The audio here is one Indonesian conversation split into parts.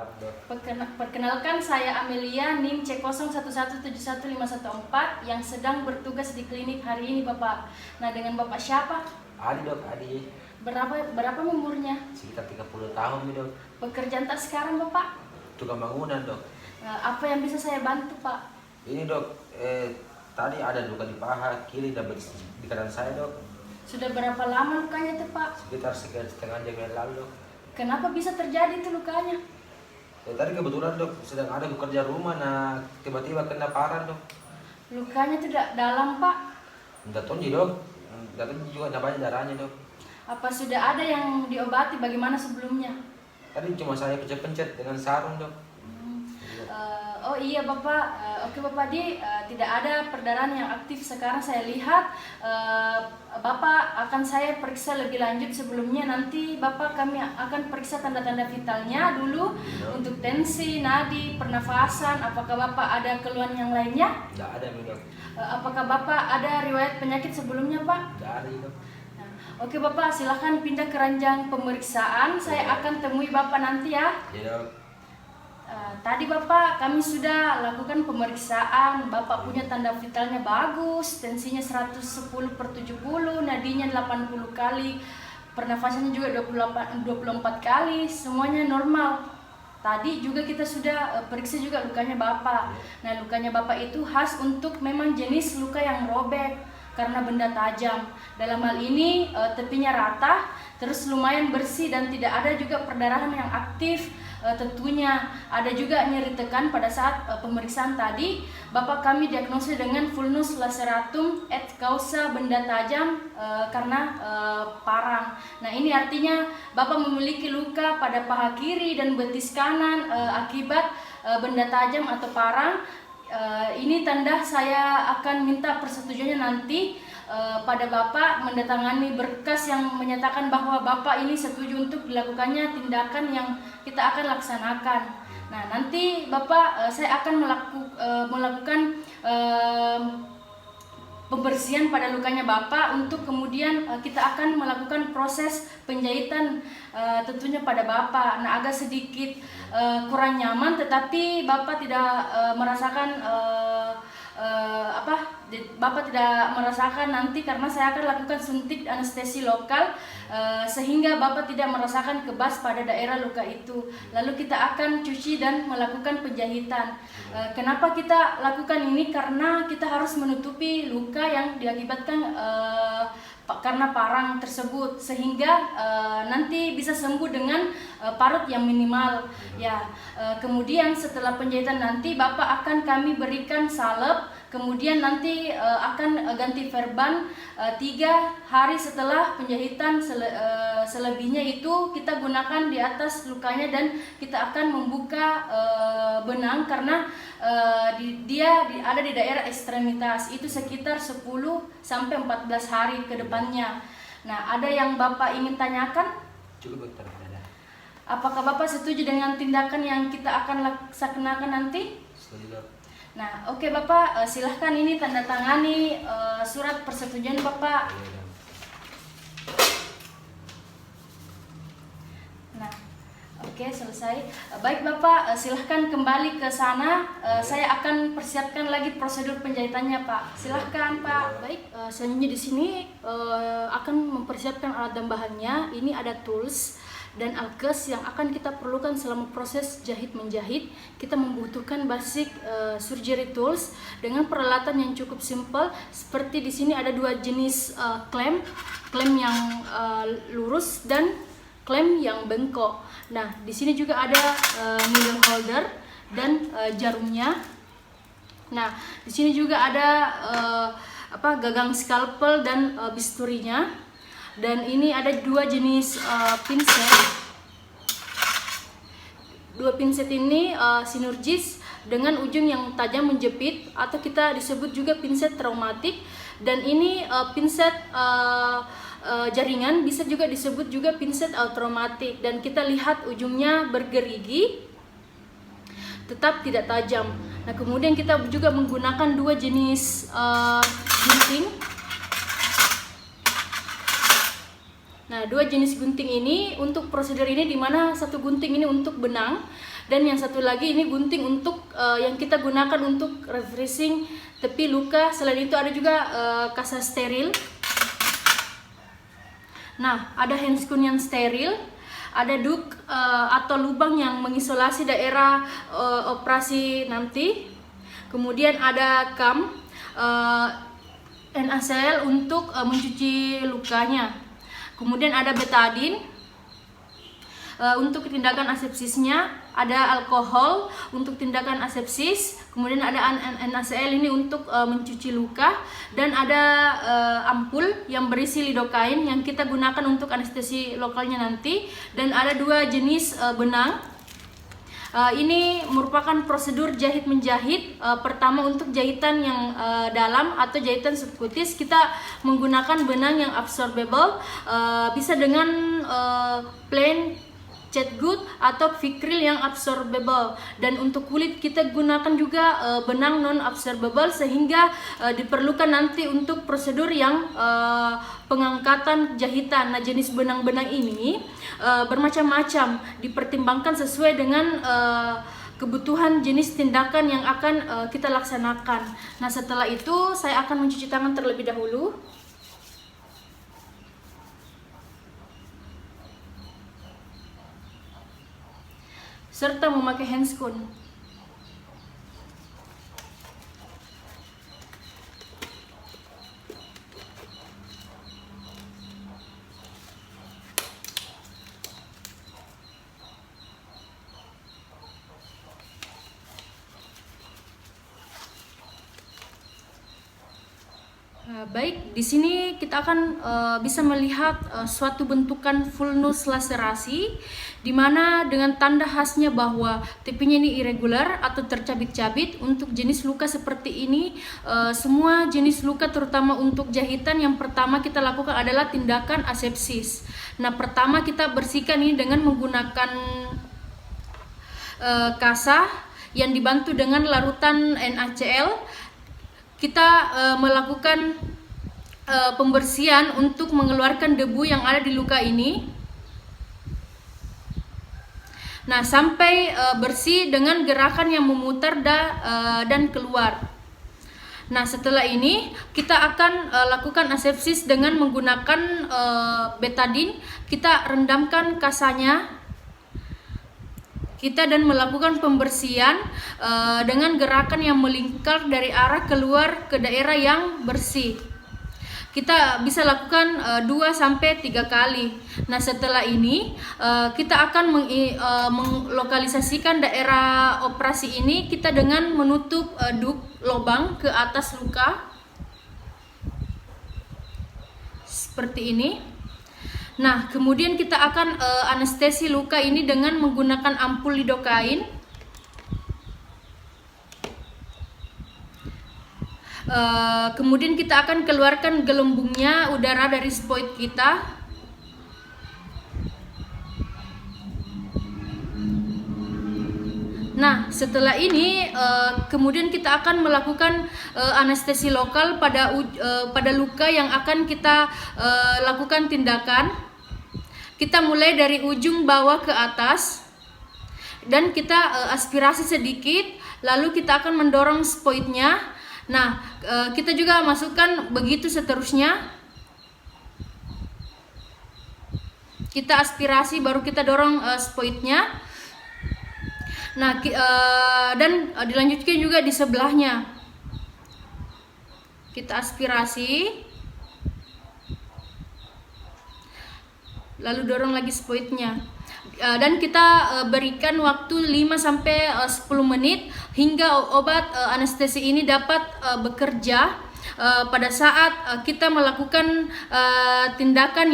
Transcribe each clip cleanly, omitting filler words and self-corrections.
Maaf dok. Perkenalkan, saya Amelia, NIM C0117171514 yang sedang bertugas di klinik hari ini Bapak. Nah, dengan Bapak siapa? Adi dok, Adi. Berapa umurnya? Sekitar 30 tahun nih dok. Pekerjaan tak sekarang Bapak? Tukang bangunan dok. Apa yang bisa saya bantu Pak? Ini dok, tadi ada luka di paha kiri dan di kanan saya dok. Sudah berapa lama lukanya itu Pak? Sekitar setengah jam yang lalu dok. Kenapa bisa terjadi itu lukanya? Tadi kebetulan dok sedang ada bekerja rumah, nah tiba-tiba kena parah dok. Lukanya tidak dalam Pak? Enggak tahu nih dok, enggak tahu juga banyak darahnya dok. Apa sudah ada yang diobati, bagaimana sebelumnya? Tadi cuma saya pencet-pencet dengan sarung dok. Oh iya Bapak, oke Bapak tidak ada perdarahan yang aktif sekarang saya lihat. Bapak akan saya periksa lebih lanjut sebelumnya, nanti Bapak kami akan periksa tanda-tanda vitalnya dulu untuk tensi, nadi, pernafasan. Apakah Bapak ada keluhan yang lainnya? Enggak ada dok. Apakah Bapak ada riwayat penyakit sebelumnya Pak? Enggak ada dok. Oke Bapak, silahkan pindah ke ranjang pemeriksaan. Saya akan temui Bapak nanti ya. Iya dok. Tadi Bapak kami sudah lakukan pemeriksaan. Bapak punya tanda vitalnya bagus, tensinya 110/70, nadinya 80 kali, pernafasannya juga 24 kali, semuanya normal. Tadi juga kita sudah periksa juga lukanya Bapak. Nah, lukanya Bapak itu khas untuk memang jenis luka yang robek karena benda tajam. Dalam hal ini tepinya rata, terus lumayan bersih dan tidak ada juga perdarahan yang aktif. Tentunya ada juga nyeri tekan pada saat pemeriksaan tadi. Bapak kami diagnosis dengan vulnus laceratum et causa, benda tajam karena parang. Nah, ini artinya Bapak memiliki luka pada paha kiri dan betis kanan akibat benda tajam atau parang. Ini tanda saya akan minta persetujuannya nanti pada Bapak mendatangani berkas yang menyatakan bahwa Bapak ini setuju untuk dilakukannya tindakan yang kita akan laksanakan. Nah, nanti Bapak saya akan melakukan pembersihan pada lukanya Bapak untuk kemudian kita akan melakukan proses penjahitan tentunya pada Bapak. Nah, agak sedikit kurang nyaman, tetapi Bapak tidak merasakan Bapak tidak merasakan nanti karena saya akan lakukan suntik anestesi lokal sehingga Bapak tidak merasakan kebas pada daerah luka itu. Lalu kita akan cuci dan melakukan penjahitan. Kenapa kita lakukan ini? Karena kita harus menutupi luka yang diakibatkan karena parang tersebut sehingga nanti bisa sembuh dengan parut yang minimal ya. Kemudian setelah penjahitan nanti Bapak akan kami berikan salep, kemudian nanti akan ganti verban 3 hari setelah penjahitan. Selebihnya itu kita gunakan di atas lukanya dan kita akan membuka benang karena dia ada di daerah ekstremitas itu sekitar 10 sampai 14 hari ke depannya. Nah, ada yang Bapak ingin tanyakan? Cukup dokter. Apakah Bapak setuju dengan tindakan yang kita akan laksanakan nanti? Setuju dok. Nah, oke Bapak, silahkan ini tanda tangani surat persetujuan Bapak. Nah, oke, selesai. Baik Bapak, silahkan kembali ke sana. Saya akan persiapkan lagi prosedur penjahitannya Pak. Silahkan Pak. Baik, selanjutnya di sini akan mempersiapkan alat dan bahannya. Ini ada tools dan alkes yang akan kita perlukan selama proses jahit menjahit. Kita membutuhkan basic surgery tools dengan peralatan yang cukup simple. Seperti di sini ada 2 jenis klem yang lurus dan klem yang bengkok. Nah, di sini juga ada needle holder dan jarumnya. Nah, di sini juga ada gagang scalpel dan bisturinya. Dan ini ada 2 jenis pinset. 2 pinset ini sinergis dengan ujung yang tajam menjepit atau kita disebut juga pinset traumatik. Dan ini pinset jaringan bisa juga disebut juga pinset traumatik. Dan kita lihat ujungnya bergerigi, tetap tidak tajam. Nah, kemudian kita juga menggunakan 2 jenis gunting. Nah, 2 jenis gunting ini untuk prosedur ini, dimana 1 gunting ini untuk benang Dan yang satu lagi ini gunting untuk yang kita gunakan untuk refreshing tepi luka. Selain itu ada juga kasa steril. Nah, ada handscoon yang steril, ada duk atau lubang yang mengisolasi daerah operasi nanti. Kemudian ada kam NaCl untuk mencuci lukanya. Kemudian ada betadine untuk tindakan asepsisnya, ada alkohol untuk tindakan asepsis, kemudian ada NaCl ini untuk mencuci luka, dan ada ampul yang berisi lidokain yang kita gunakan untuk anestesi lokalnya nanti, dan ada 2 jenis benang. Ini merupakan prosedur jahit menjahit. Pertama untuk jahitan yang dalam atau jahitan subkutis, kita menggunakan benang yang absorbable, bisa dengan plain catgut atau Vicryl yang absorbable. Dan untuk kulit kita gunakan juga benang non absorbable, sehingga diperlukan nanti untuk prosedur yang pengangkatan jahitan. Nah, jenis benang-benang ini bermacam-macam, dipertimbangkan sesuai dengan kebutuhan jenis tindakan yang akan kita laksanakan. Nah, setelah itu saya akan mencuci tangan terlebih dahulu. Serta memakai handscoon. Baik, di sini kita akan bisa melihat suatu bentukan vulnus laserasi, di mana dengan tanda khasnya bahwa tepinya ini irregular atau tercabit-cabit. Untuk jenis luka seperti ini, semua jenis luka terutama untuk jahitan, yang pertama kita lakukan adalah tindakan asepsis. Nah, pertama kita bersihkan ini dengan menggunakan kasa yang dibantu dengan larutan NaCl. Kita melakukan pembersihan untuk mengeluarkan debu yang ada di luka ini. Nah, sampai bersih dengan gerakan yang memutar dan keluar. Nah, setelah ini kita akan lakukan asepsis dengan menggunakan betadine. Kita rendamkan kasanya dan melakukan pembersihan dengan gerakan yang melingkar dari arah keluar ke daerah yang bersih. Kita bisa lakukan 2-3 kali. Nah, setelah ini kita akan melokalisasikan daerah operasi ini kita dengan menutup duk lubang ke atas luka seperti ini. Nah, kemudian kita akan anestesi luka ini dengan menggunakan ampul lidokain. Kemudian kita akan keluarkan gelembungnya udara dari spoit kita. Nah, setelah ini kemudian kita akan melakukan anestesi lokal pada luka yang akan kita lakukan tindakan. Kita mulai dari ujung bawah ke atas dan kita aspirasi sedikit, lalu kita akan mendorong spoitnya. Nah, kita juga masukkan begitu seterusnya. Kita aspirasi baru kita dorong spoitnya. Nah, dan dilanjutkan juga di sebelahnya. Kita aspirasi, lalu dorong lagi spoitnya. Dan kita berikan waktu 5-10 menit hingga obat anestesi ini dapat bekerja pada saat kita melakukan tindakan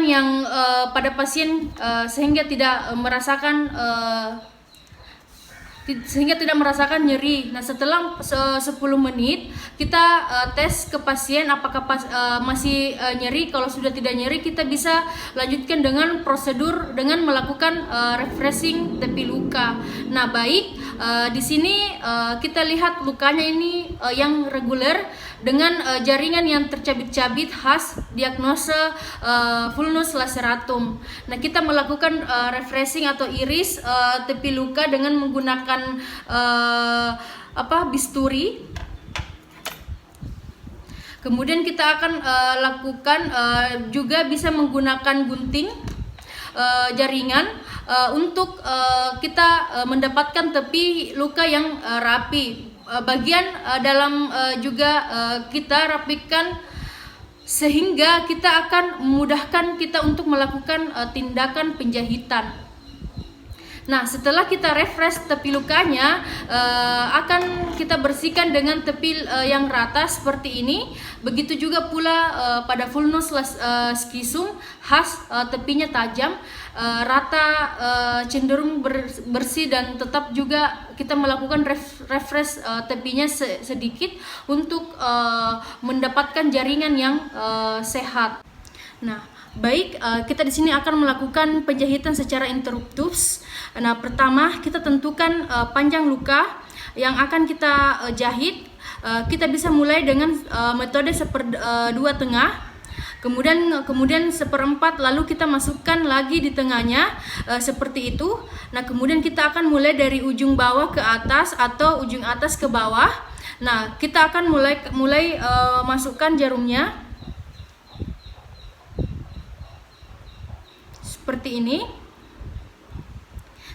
yang pada pasien sehingga tidak merasakan nyeri. Nah, setelah 10 menit kita tes ke pasien apakah masih nyeri. Kalau sudah tidak nyeri, kita bisa lanjutkan dengan prosedur dengan melakukan refreshing tepi luka. Nah, baik, di sini kita lihat lukanya ini yang reguler dengan jaringan yang tercabit-cabit khas diagnosa vulnus laceratum. Nah, kita melakukan refreshing atau iris tepi luka dengan menggunakan bisturi. Kemudian kita akan lakukan juga bisa menggunakan gunting jaringan untuk kita mendapatkan tepi luka yang rapi. Bagian dalam juga kita rapikan sehingga kita akan memudahkan kita untuk melakukan tindakan penjahitan. Nah, setelah kita refresh tepi lukanya, akan kita bersihkan dengan tepi yang rata seperti ini. Begitu juga pula pada vulnus schism khas tepinya tajam, rata, cenderung bersih, dan tetap juga kita melakukan refresh tepinya sedikit untuk mendapatkan jaringan yang sehat. Nah, baik, kita di sini akan melakukan penjahitan secara interruptus. Nah, pertama kita tentukan panjang luka yang akan kita jahit. Kita bisa mulai dengan metode 1/2 tengah, kemudian 1/4, lalu kita masukkan lagi di tengahnya seperti itu. Nah, kemudian kita akan mulai dari ujung bawah ke atas atau ujung atas ke bawah. Nah, kita akan mulai masukkan jarumnya seperti ini,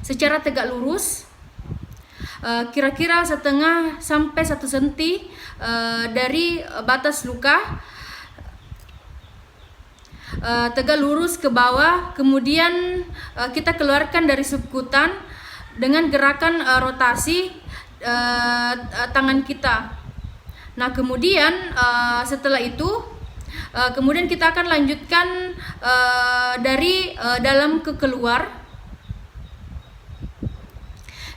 secara tegak lurus, kira-kira 1/2 sampai 1 cm dari batas luka, tegak lurus ke bawah. Kemudian kita keluarkan dari subkutan dengan gerakan rotasi tangan kita. Nah, kemudian setelah itu kemudian kita akan lanjutkan dari dalam ke keluar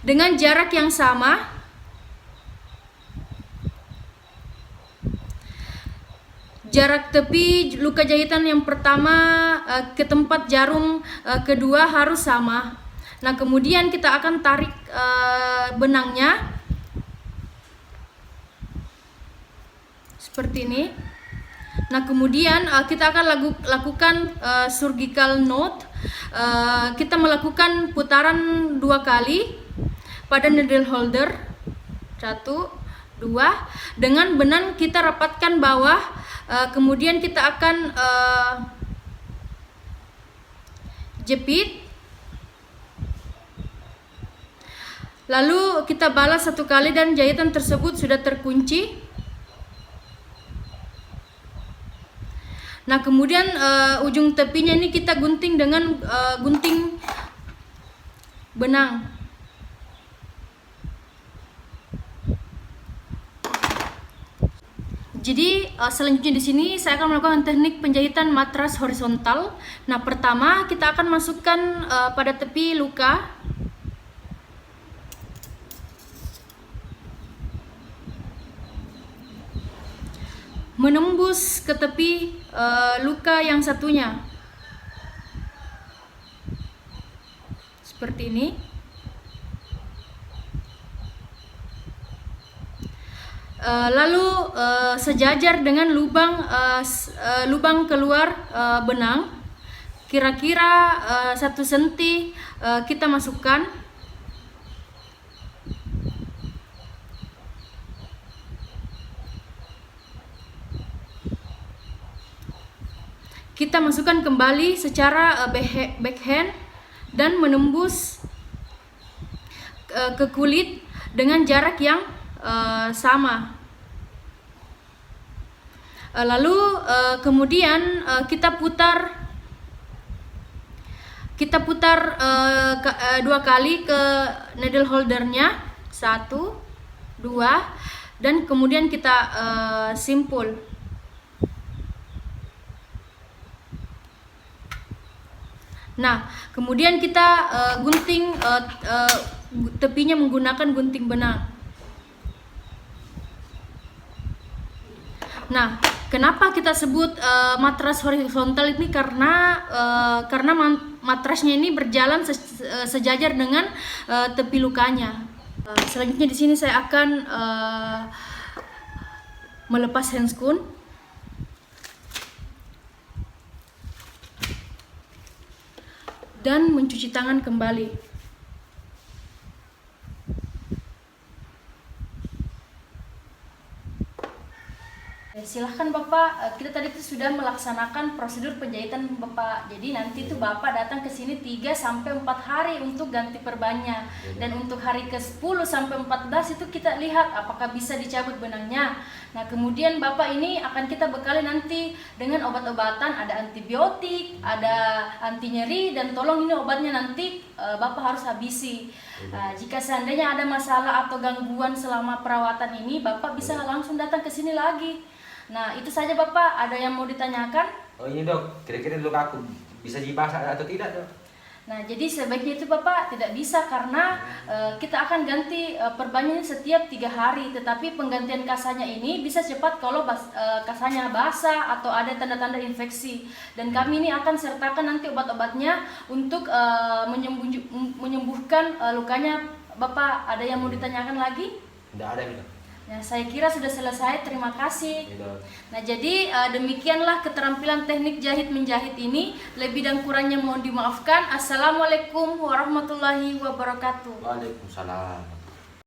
dengan jarak yang sama. Jarak tepi luka jahitan yang pertama ke tempat jarum kedua harus sama. Nah, kemudian kita akan tarik benangnya seperti ini. Nah, kemudian kita akan lakukan surgical knot. Kita melakukan putaran 2 kali pada needle holder, 1, 2, dengan benang kita rapatkan bawah. Kemudian kita akan jepit, lalu kita balas 1 kali dan jahitan tersebut sudah terkunci. Nah, kemudian ujung tepinya ini kita gunting dengan gunting benang. Jadi selanjutnya di sini saya akan melakukan teknik penjahitan matras horizontal. Nah, pertama kita akan masukkan pada tepi luka. Menembus ke tepi luka yang satunya seperti ini. Lalu sejajar dengan lubang keluar benang, kira-kira 1 cm kita masukkan. Kita masukkan kembali secara backhand dan menembus ke kulit dengan jarak yang sama. Lalu kemudian kita putar 2 kali ke needle holdernya, 1, 2, dan kemudian kita simpul. Nah, kemudian kita gunting tepinya menggunakan gunting benang. Nah, kenapa kita sebut matras horizontal ini? Karena matrasnya ini berjalan sejajar dengan tepi lukanya. Selanjutnya di sini saya akan melepas handscoon. Dan mencuci tangan kembali. Silahkan Bapak, kita tadi itu sudah melaksanakan prosedur penjahitan Bapak. Jadi nanti itu Bapak datang ke sini 3 sampai 4 hari untuk ganti perbannya. Dan untuk hari ke-10 sampai 14 itu kita lihat apakah bisa dicabut benangnya. Nah, kemudian Bapak ini akan kita bekali nanti dengan obat-obatan, ada antibiotik, ada anti nyeri, dan tolong ini obatnya nanti Bapak harus habisi. Jika seandainya ada masalah atau gangguan selama perawatan ini, Bapak bisa langsung datang ke sini lagi. Nah, itu saja Bapak, ada yang mau ditanyakan? Oh ini dok, kira-kira luka aku bisa dibasah atau tidak dok? Nah, jadi sebaiknya itu Bapak tidak bisa karena kita akan ganti perbannya setiap 3 hari. Tetapi penggantian kasanya ini bisa cepat kalau kasanya basah atau ada tanda-tanda infeksi. Dan kami ini akan sertakan nanti obat-obatnya untuk menyembuhkan lukanya. Bapak, ada yang mau ditanyakan lagi? Tidak ada dok. Nah, saya kira sudah selesai. Terima kasih. Nah, jadi demikianlah keterampilan teknik jahit menjahit ini. Lebih dan kurangnya mohon dimaafkan. Assalamualaikum warahmatullahi wabarakatuh. Waalaikumsalam.